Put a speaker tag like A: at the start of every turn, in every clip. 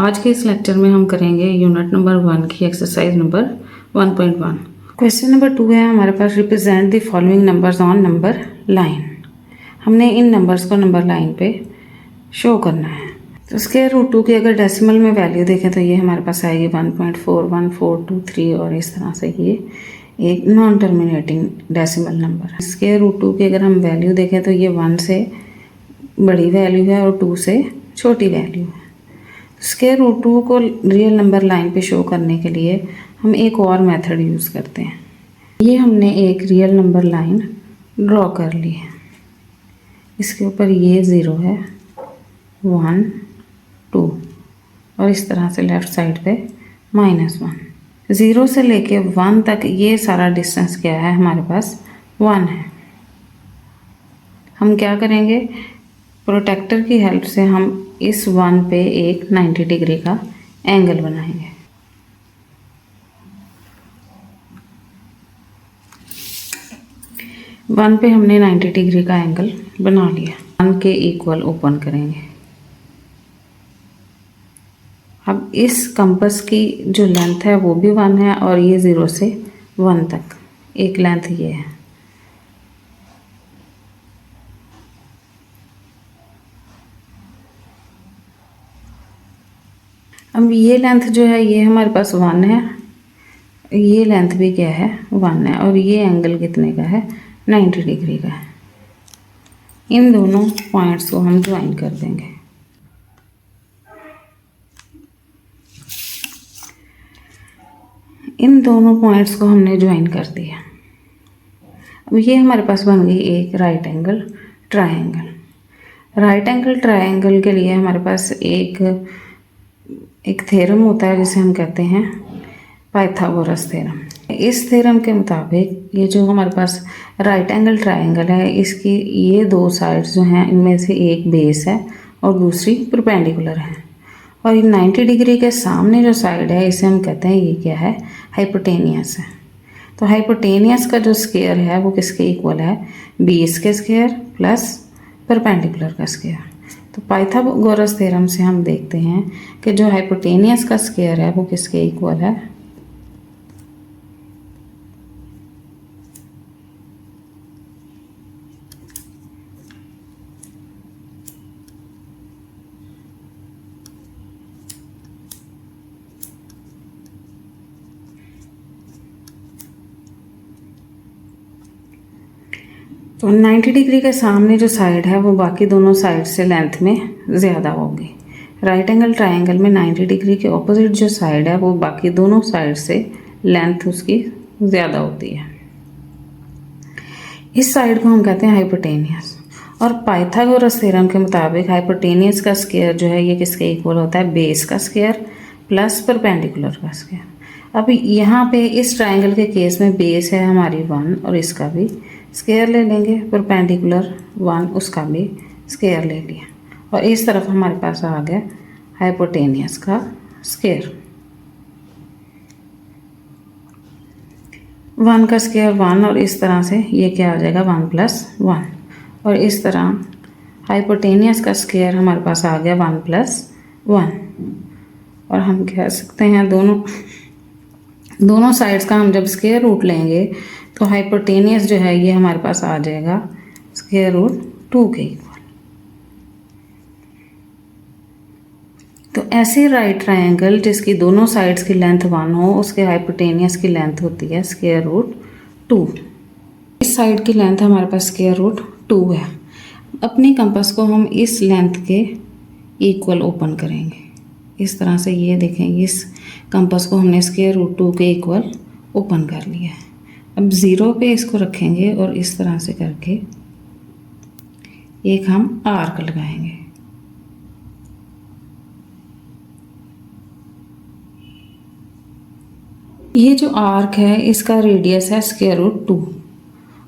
A: आज के इस लेक्चर में हम करेंगे यूनिट नंबर 1 की एक्सरसाइज नंबर 1.1। क्वेश्चन नंबर 2 है हमारे पास, represent the following numbers on number line. हमने इन नंबर्स को नंबर लाइन पे शो करना है। तो स्क्वायर रूट 2 की अगर डेसिमल में वैल्यू देखें तो ये हमारे पास आएगी 1.41423 और इस तरह से ये एक नॉन टर्मिनेटिंग डेसिमल नंबर है। स्क्वायर रूट 2 की अगर हम वैल्यू देखें तो ये 1 से बड़ी वैल्यू है और 2 से छोटी वैल्यू है। स्क्वायर रूट 2 को रियल नंबर लाइन पे शो करने के लिए हम एक और मेथड यूज़ करते हैं। ये हमने एक रियल नंबर लाइन ड्रॉ कर ली है। इसके ऊपर ये 0 है, 1, 2 और इस तरह से लेफ़्ट साइड पे -1। 0 से लेके 1 तक ये सारा डिस्टेंस क्या है, हमारे पास 1 है। हम क्या करेंगे, प्रोटेक्टर की हेल्प से हम इस 1 पे एक 90 डिग्री का एंगल बनाएंगे। वन पे हमने 90 डिग्री का एंगल बना लिया। 1 के इक्वल ओपन करेंगे। अब इस कंपास की जो लेंथ है वो भी 1 है और ये 0 से 1 तक एक लेंथ ये है। अब ये लेंथ जो है ये हमारे पास 1 है, ये लेंथ भी क्या है 1 है और ये एंगल कितने का है 90 डिग्री का है। इन दोनों पॉइंट्स को हम ज्वाइन कर देंगे। इन दोनों पॉइंट्स को हमने ज्वाइन कर दिया। अब ये हमारे पास बन गई एक right angle triangle. Right angle triangle के लिए हमारे पास एक थ्योरम होता है जिसे हम कहते हैं पाइथागोरस थ्योरम। इस थ्योरम के मुताबिक ये जो हमारे पास राइट एंगल ट्रायंगल है, इसकी ये दो साइड्स जो हैं इनमें से एक बेस है और दूसरी परपेंडिकुलर है और ये 90 डिग्री के सामने जो साइड है इसे हम कहते हैं ये क्या है, हाइपोटेनियस है। तो हाइपोटेनियस का जो स्क्वायर है वो किसके इक्वल है, बेस के स्क्वायर प्लस परपेंडिकुलर का स्क्वायर। तो पाइथागोरस थ्योरम से हम देखते हैं कि जो हाइपोटेनियस का स्क्वायर है वो किसके इक्वल है, तो 90 डिग्री के सामने जो साइड है वो बाकी दोनों साइड से लेंथ में ज़्यादा होगी। राइट एंगल ट्रायंगल में 90 डिग्री के ऑपोजिट जो साइड है वो बाकी दोनों साइड से लेंथ उसकी ज़्यादा होती है। इस साइड को हम कहते हैं हाइपोटेनियस और पाइथागोरस थ्योरम के मुताबिक हाइपोटेनियस का स्क्वायर जो है ये किसके इक्वल होता है, बेस का स्क्वायर प्लस परपेंडिकुलर का स्क्वायर। अब यहाँ पे इस ट्रायंगल के केस में बेस है हमारी 1 और इसका भी स्क्वायर ले लेंगे, परपेंडिकुलर 1 उसका भी स्क्वायर ले लिया और इस तरफ हमारे पास आ गया हाइपोटेनियस का स्क्वायर। 1 का स्क्वायर 1 और इस तरह से ये क्या आ जाएगा 1 + 1 और इस तरह हाइपोटेनियस का स्क्वायर हमारे पास आ गया 1 + 1 और हम कह सकते हैं दोनों साइड्स का हम जब स्क्वायर रूट लेंगे तो हाइपोटेनियस जो है ये हमारे पास आ जाएगा स्क्वायर रूट 2 के इक्वल। तो ऐसे राइट ट्रायंगल जिसकी दोनों साइड्स की लेंथ 1 हो उसके हाइपोटेनियस की लेंथ होती है स्क्वायर रूट 2। इस साइड की लेंथ हमारे पास स्क्वायर रूट 2 है। अपनी कंपास को हम इस लेंथ के इक्वल ओपन करेंगे। इस तरह से ये देखें, इस कंपास को हमने स्क्वायर रूट 2 के इक्वल ओपन कर लिया है। अब 0 पे इसको रखेंगे और इस तरह से करके एक हम आर्क लगाएंगे। ये जो आर्क है इसका रेडियस है स्क्वायर रूट 2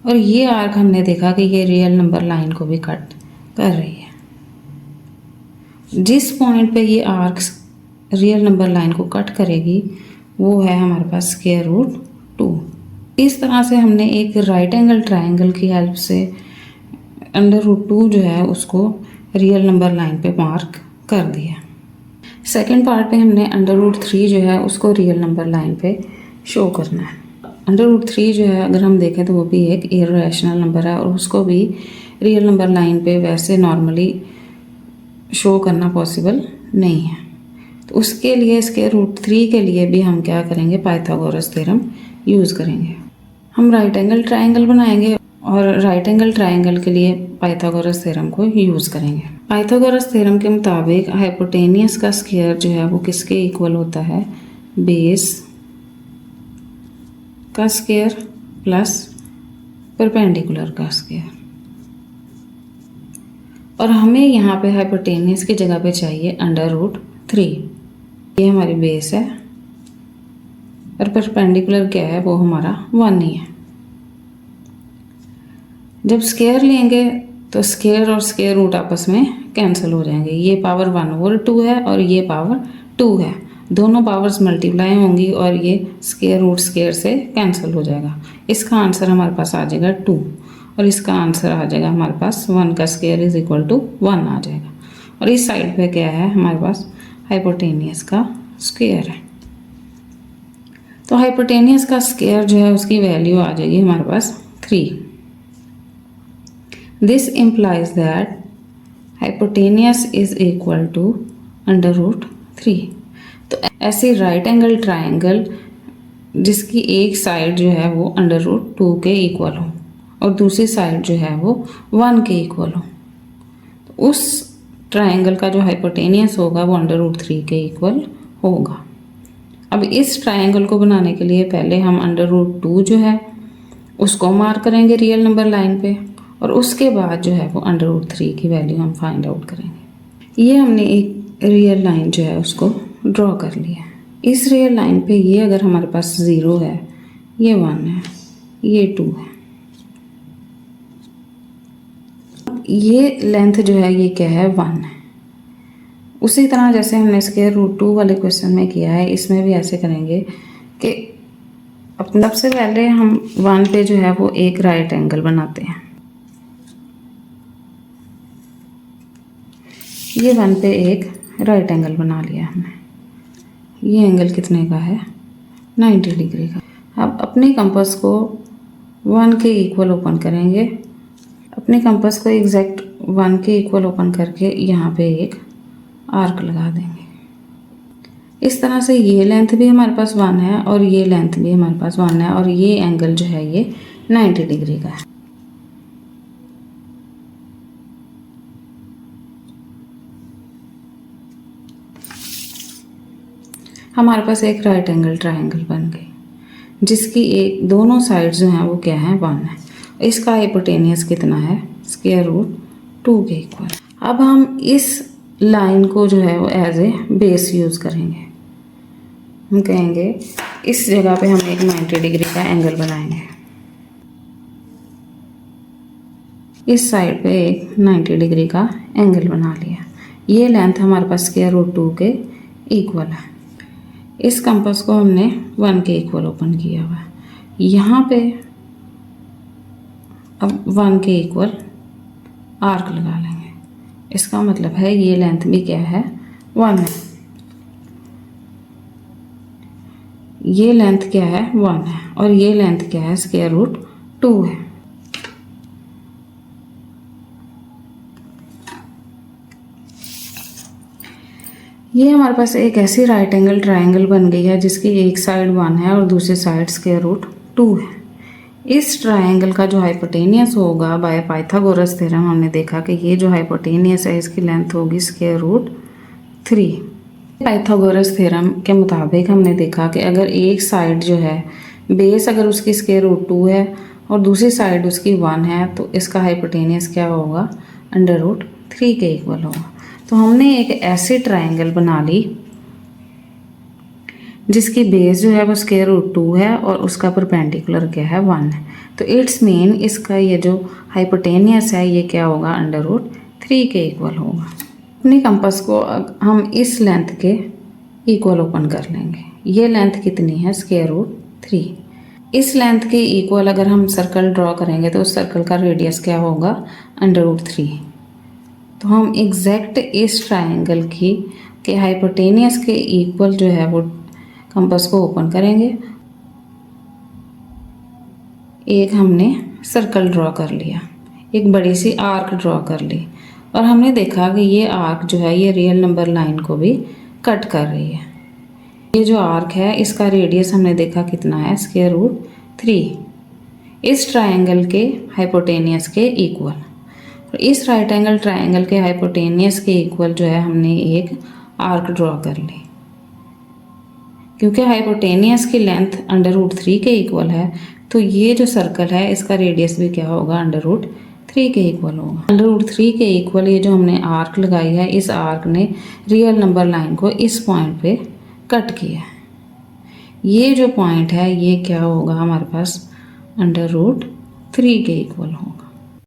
A: और ये आर्क हमने देखा कि ये रियल नंबर लाइन को भी कट कर रही है। जिस पॉइंट पे ये आर्क रियल नंबर लाइन को कट करेगी वो है हमारे पास स्क्वायर रूट 2। इस तरह से हमने एक राइट एंगल ट्रायंगल की हेल्प से अंडर रूट 2 जो है उसको रियल नंबर लाइन पे मार्क कर दिया। सेकेंड पार्ट पे हमने √3 जो है उसको रियल नंबर लाइन पे शो करना है। √3 जो है अगर हम देखें तो वो भी एक इरेशनल नंबर है और उसको भी रियल नंबर लाइन पे वैसे नॉर्मली शो करना पॉसिबल नहीं है। तो उसके लिए √3 के लिए भी हम क्या करेंगे, पाइथागोरस थ्योरम यूज़ करेंगे। हम राइट एंगल ट्राइंगल बनाएंगे और राइट एंगल ट्राइंगल के लिए पाइथागोरस थ्योरम को यूज़ करेंगे। पाइथागोरस थ्योरम के मुताबिक हाइपोटेनियस का स्क्वायर जो है वो किसके इक्वल होता है, बेस का स्क्वायर प्लस परपेंडिकुलर का स्क्वायर। और हमें यहाँ पे हाइपोटेनियस की जगह पे चाहिए √3। ये हमारी बेस है और परपेंडिकुलर क्या है, वो हमारा 1 ही है। जब स्क्वायर लेंगे तो स्क्वायर और स्क्वायर रूट आपस में कैंसिल हो जाएंगे। ये पावर 1/2 है और ये पावर 2 है, दोनों पावर्स मल्टीप्लाई होंगी और ये स्क्वायर रूट स्क्वायर से कैंसिल हो जाएगा। इसका आंसर हमारे पास आ जाएगा 2 और इसका आंसर आ जाएगा हमारे पास 1 का स्क्वायर इज इक्वल टू 1 आ जाएगा। और इस साइड पे क्या है, हमारे पास हाइपोटेनियस का स्क्वायर है। तो हाइपोटेनियस का स्क्वायर जो है उसकी वैल्यू आ जाएगी हमारे पास 3। This implies that hypotenuse is equal to √3। तो ऐसे राइट एंगल ट्राइंगल जिसकी एक साइड जो है वो √2 के इक्वल हो और दूसरी साइड जो है वो 1 के इक्वल हो, तो उस ट्राइंगल का जो हाइपोटेनियस होगा वो √3 के इक्वल होगा। अब इस ट्राइंगल को बनाने के लिए पहले हम √2 जो है उसको मार्क करेंगे रियल नंबर लाइन पे और उसके बाद जो है वो √3 की वैल्यू हम फाइंड आउट करेंगे। ये हमने एक रियल लाइन जो है उसको ड्रॉ कर लिया। इस रियल लाइन पे ये अगर हमारे पास 0 है, ये 1 है, ये 2 है, ये लेंथ जो है ये क्या है, 1 है। उसी तरह जैसे हमने √2 वाले क्वेश्चन में किया है, इसमें भी ऐसे करेंगे कि अपने सबसे पहले हम 1 पे जो है वो एक राइट एंगल बनाते हैं। ये 1 पे एक राइट एंगल बना लिया हमने। ये एंगल कितने का है, 90 डिग्री का। अब अपने कंपास को 1 के इक्वल ओपन करेंगे। अपने कंपास को एग्जैक्ट 1 के इक्वल ओपन करके यहाँ पे एक आर्क लगा देंगे। इस तरह से ये लेंथ भी हमारे पास 1 है और ये लेंथ भी हमारे पास 1 है और ये एंगल जो है ये 90 डिग्री का है। हमारे पास एक राइट एंगल ट्राइंगल बन गई जिसकी एक दोनों साइड्स जो हैं वो क्या है, 1 है। इसका हाइपोटेनियस कितना है, √2 के इक्वल। अब हम इस लाइन को जो है वो एज ए बेस यूज़ करेंगे। हम कहेंगे इस जगह पे हम एक 90 डिग्री का एंगल बनाएंगे। इस साइड पे एक 90 डिग्री का एंगल बना लिया। ये लेंथ हमारे पास √2 के इक्वल है। इस कंपास को हमने 1 के इक्वल ओपन किया हुआ है। यहाँ पे अब 1 के इक्वल आर्क लगा लेंगे। इसका मतलब है ये लेंथ भी क्या है, 1 है। ये लेंथ क्या है, 1 है और ये लेंथ क्या है, √2 है। ये हमारे पास एक ऐसी राइट एंगल ट्राइंगल बन गई है जिसकी एक साइड 1 है और दूसरी साइड √2 है। इस ट्राइंगल का जो हाइपोटेनियस होगा बाय पाइथागोरस थ्योरम हमने देखा कि ये जो हाइपोटेनियस है इसकी लेंथ होगी √3। पाइथागोरस थ्योरम के मुताबिक हमने देखा कि अगर एक साइड जो है बेस अगर उसकी √2 है और दूसरी साइड उसकी 1 है तो इसका हाइपोटेनियस क्या होगा, √3 के इक्वल होगा। तो हमने एक ऐसी ट्राइंगल बना ली जिसकी बेस जो है वो √2 है और उसका परपेंडिकुलर क्या है, 1 है। तो इट्स मीन इसका ये जो हाइपोटेनियस है ये क्या होगा, √3 के इक्वल होगा। अपने कंपास को हम इस लेंथ के इक्वल ओपन कर लेंगे। ये लेंथ कितनी है, √3। इस लेंथ के इक्वल अगर हम सर्कल ड्रॉ करेंगे तो उस सर्कल का रेडियस क्या होगा, √3। तो हम एग्जैक्ट इस ट्राइंगल की के हाइपोटेनियस के इक्वल जो है वो कंपास को ओपन करेंगे। एक हमने सर्कल ड्रॉ कर लिया, एक बड़ी सी आर्क ड्रॉ कर ली और हमने देखा कि ये आर्क जो है ये रियल नंबर लाइन को भी कट कर रही है। ये जो आर्क है इसका रेडियस हमने देखा कितना है, स्क्वायर रूट 3 इस ट्रायंगल के हाइपोटेनियस के इक्वल। इस राइट एंगल ट्रायंगल के हाइपोटेनियस के इक्वल जो है हमने एक आर्क ड्रॉ कर ली। क्योंकि हाइपोटेनियस की लेंथ √3 के इक्वल है तो ये जो सर्कल है इसका रेडियस भी क्या होगा, √3 के इक्वल होगा। √3 के इक्वल ये जो हमने आर्क लगाई है, इस आर्क ने रियल नंबर लाइन को इस पॉइंट पे कट किया है। ये जो पॉइंट है ये क्या होगा हमारे पास, √3 के इक्वल होगा।